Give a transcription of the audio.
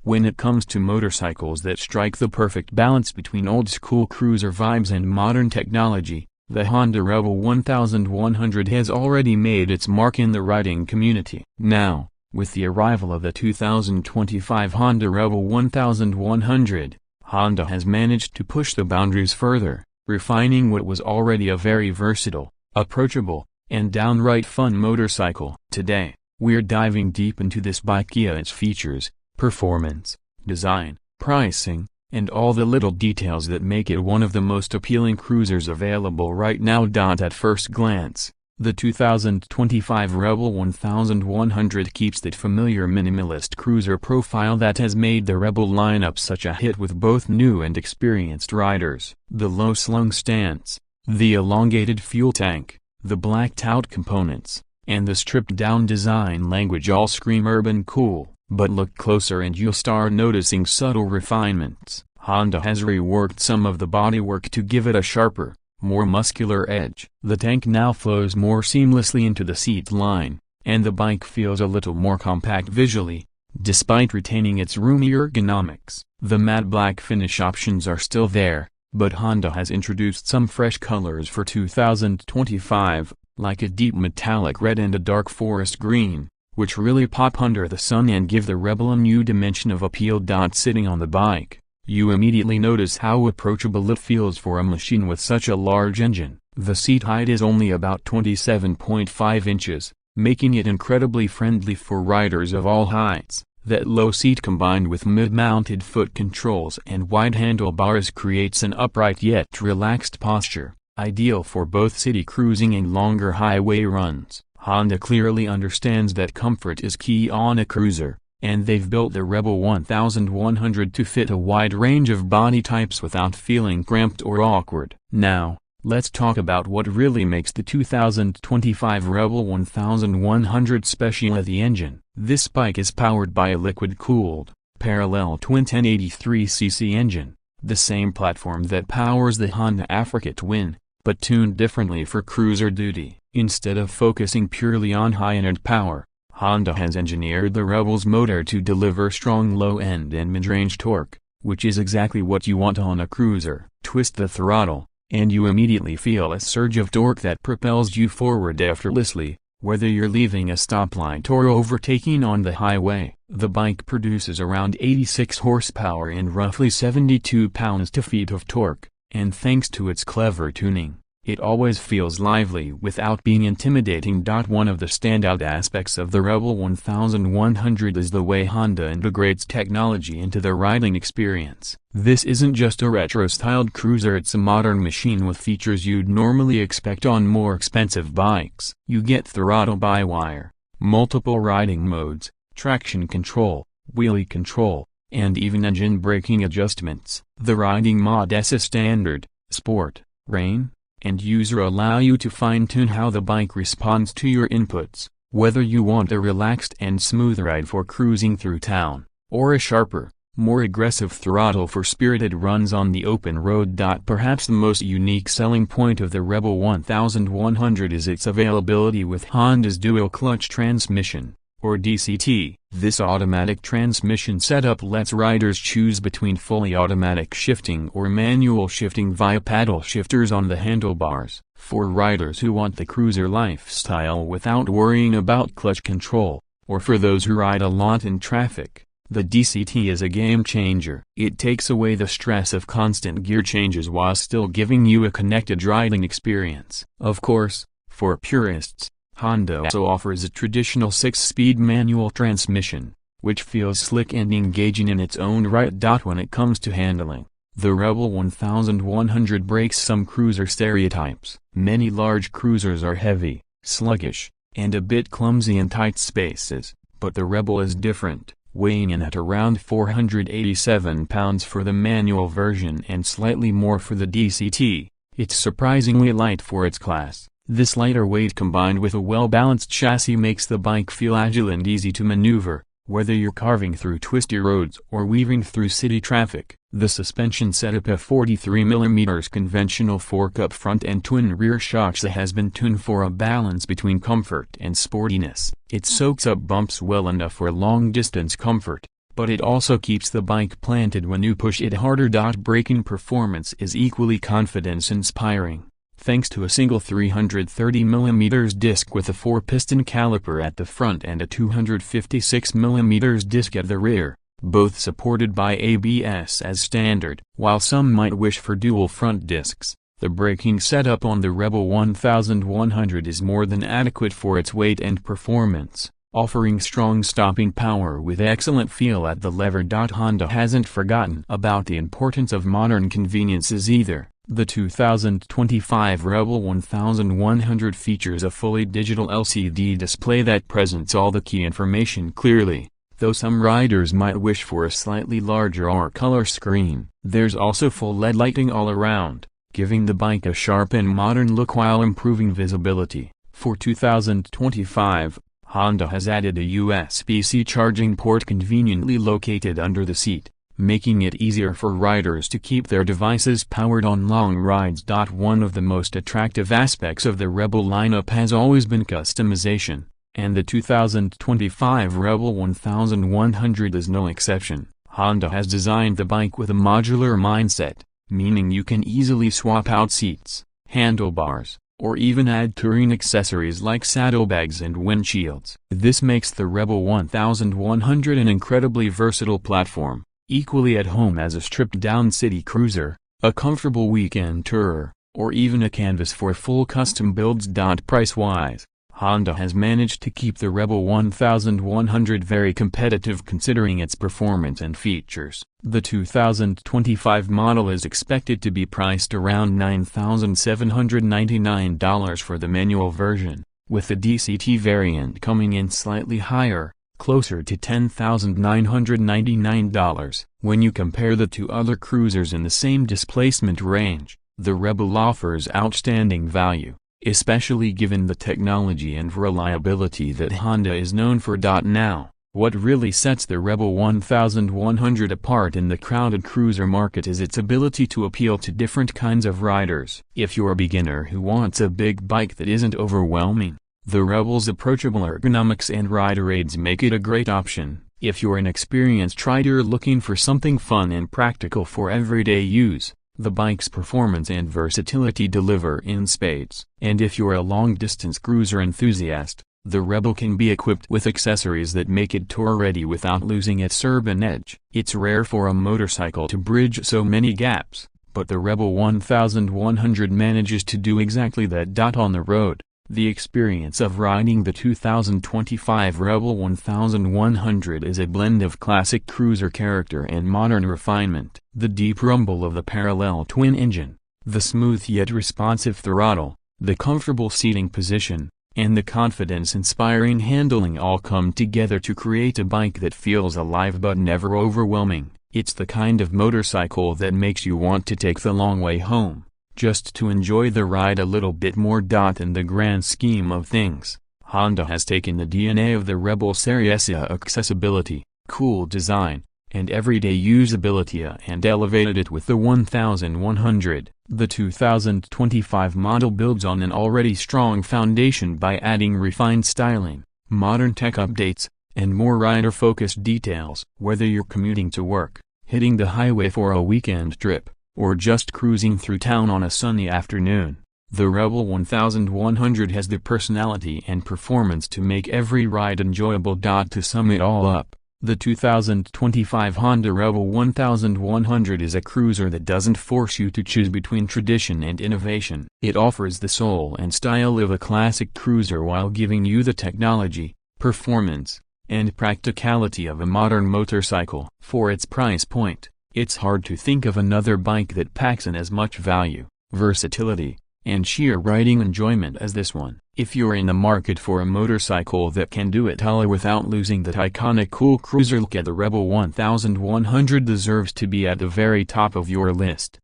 When it comes to motorcycles that strike the perfect balance between old-school cruiser vibes and modern technology, the Honda Rebel 1100 has already made its mark in the riding community. Now, with the arrival of the 2025 Honda Rebel 1100, Honda has managed to push the boundaries further, refining what was already a very versatile, approachable, and downright fun motorcycle. Today, we're diving deep into this bike via its features, performance, design, pricing, and all the little details that make it one of the most appealing cruisers available right now. At first glance, the 2025 Rebel 1100 keeps that familiar minimalist cruiser profile that has made the Rebel lineup such a hit with both new and experienced riders. The low-slung stance, the elongated fuel tank, the blacked-out components, and the stripped-down design language all scream urban cool. But look closer and you'll start noticing subtle refinements. Honda has reworked some of the bodywork to give it a sharper, more muscular edge. The tank now flows more seamlessly into the seat line, and the bike feels a little more compact visually, despite retaining its roomy ergonomics. The matte black finish options are still there, but Honda has introduced some fresh colors for 2025, like a deep metallic red and a dark forest green, which really pop under the sun and give the Rebel a new dimension of appeal. Sitting on the bike, you immediately notice how approachable it feels for a machine with such a large engine. The seat height is only about 27.5 inches, making it incredibly friendly for riders of all heights. That low seat combined with mid-mounted foot controls and wide handlebars creates an upright yet relaxed posture, ideal for both city cruising and longer highway runs. Honda clearly understands that comfort is key on a cruiser, and they've built the Rebel 1100 to fit a wide range of body types without feeling cramped or awkward. Now, let's talk about what really makes the 2025 Rebel 1100 special: the engine. This bike is powered by a liquid-cooled, parallel twin 1083cc engine, the same platform that powers the Honda Africa Twin, but tuned differently for cruiser duty. Instead of focusing purely on high-end power, Honda has engineered the Rebel's motor to deliver strong low-end and mid-range torque, which is exactly what you want on a cruiser. Twist the throttle, and you immediately feel a surge of torque that propels you forward effortlessly, whether you're leaving a stoplight or overtaking on the highway. The bike produces around 86 horsepower and roughly 72 pounds-feet of torque, and thanks to its clever tuning, it always feels lively without being intimidating. One of the standout aspects of the Rebel 1100 is the way Honda integrates technology into the riding experience. This isn't just a retro-styled cruiser, it's a modern machine with features you'd normally expect on more expensive bikes. You get throttle-by-wire, multiple riding modes, traction control, wheelie control, and even engine braking adjustments. The riding modes Standard, Sport, Rain, and User allow you to fine-tune how the bike responds to your inputs, whether you want a relaxed and smooth ride for cruising through town, or a sharper, more aggressive throttle for spirited runs on the open road. Perhaps the most unique selling point of the Rebel 1100 is its availability with Honda's dual-clutch transmission, or DCT. This automatic transmission setup lets riders choose between fully automatic shifting or manual shifting via paddle shifters on the handlebars. For riders who want the cruiser lifestyle without worrying about clutch control, or for those who ride a lot in traffic, the DCT is a game changer. It takes away the stress of constant gear changes while still giving you a connected riding experience. Of course, for purists, Honda also offers a traditional 6-speed manual transmission, which feels slick and engaging in its own right. When it comes to handling, the Rebel 1100 breaks some cruiser stereotypes. Many large cruisers are heavy, sluggish, and a bit clumsy in tight spaces, but the Rebel is different, weighing in at around 487 pounds for the manual version and slightly more for the DCT. It's surprisingly light for its class. This lighter weight combined with a well-balanced chassis makes the bike feel agile and easy to maneuver, whether you're carving through twisty roads or weaving through city traffic. The suspension setup, a 43mm conventional fork-up front and twin rear shocks, has been tuned for a balance between comfort and sportiness. It soaks up bumps well enough for long-distance comfort, but it also keeps the bike planted when you push it harder. Braking performance is equally confidence-inspiring, thanks to a single 330mm disc with a 4-piston caliper at the front and a 256mm disc at the rear, both supported by ABS as standard. While some might wish for dual front discs, the braking setup on the Rebel 1100 is more than adequate for its weight and performance, offering strong stopping power with excellent feel at the lever. Honda hasn't forgotten about the importance of modern conveniences either. The 2025 Rebel 1100 features a fully digital LCD display that presents all the key information clearly, though some riders might wish for a slightly larger or color screen. There's also full LED lighting all around, giving the bike a sharp and modern look while improving visibility. For 2025, Honda has added a USB-C charging port conveniently located under the seat, making it easier for riders to keep their devices powered on long rides. One of the most attractive aspects of the Rebel lineup has always been customization, and the 2025 Rebel 1100 is no exception. Honda has designed the bike with a modular mindset, meaning you can easily swap out seats, handlebars, or even add touring accessories like saddlebags and windshields. This makes the Rebel 1100 an incredibly versatile platform, equally at home as a stripped-down city cruiser, a comfortable weekend tourer, or even a canvas for full custom builds. Price-wise, Honda has managed to keep the Rebel 1100 very competitive considering its performance and features. The 2025 model is expected to be priced around $9,799 for the manual version, with the DCT variant coming in slightly higher, closer to $10,999. When you compare the two other cruisers in the same displacement range, the Rebel offers outstanding value, especially given the technology and reliability that Honda is known for. Now, what really sets the Rebel 1100 apart in the crowded cruiser market is its ability to appeal to different kinds of riders. If you're a beginner who wants a big bike that isn't overwhelming, the Rebel's approachable ergonomics and rider aids make it a great option. If you're an experienced rider looking for something fun and practical for everyday use, the bike's performance and versatility deliver in spades. And if you're a long-distance cruiser enthusiast, the Rebel can be equipped with accessories that make it tour-ready without losing its urban edge. It's rare for a motorcycle to bridge so many gaps, but the Rebel 1100 manages to do exactly that. On the road, the experience of riding the 2025 Rebel 1100 is a blend of classic cruiser character and modern refinement. The deep rumble of the parallel twin engine, the smooth yet responsive throttle, the comfortable seating position, and the confidence-inspiring handling all come together to create a bike that feels alive but never overwhelming. It's the kind of motorcycle that makes you want to take the long way home, just to enjoy the ride a little bit more. In the grand scheme of things, Honda has taken the DNA of the Rebel series, accessibility, cool design, and everyday usability, and elevated it with the 1100. The 2025 model builds on an already strong foundation by adding refined styling, modern tech updates, and more rider-focused details. Whether you're commuting to work, hitting the highway for a weekend trip, or just cruising through town on a sunny afternoon, the Rebel 1100 has the personality and performance to make every ride enjoyable. To sum it all up, the 2025 Honda Rebel 1100 is a cruiser that doesn't force you to choose between tradition and innovation. It offers the soul and style of a classic cruiser while giving you the technology, performance, and practicality of a modern motorcycle. For its price point, it's hard to think of another bike that packs in as much value, versatility, and sheer riding enjoyment as this one. If you're in the market for a motorcycle that can do it all without losing that iconic cool cruiser look, the Rebel 1100 deserves to be at the very top of your list.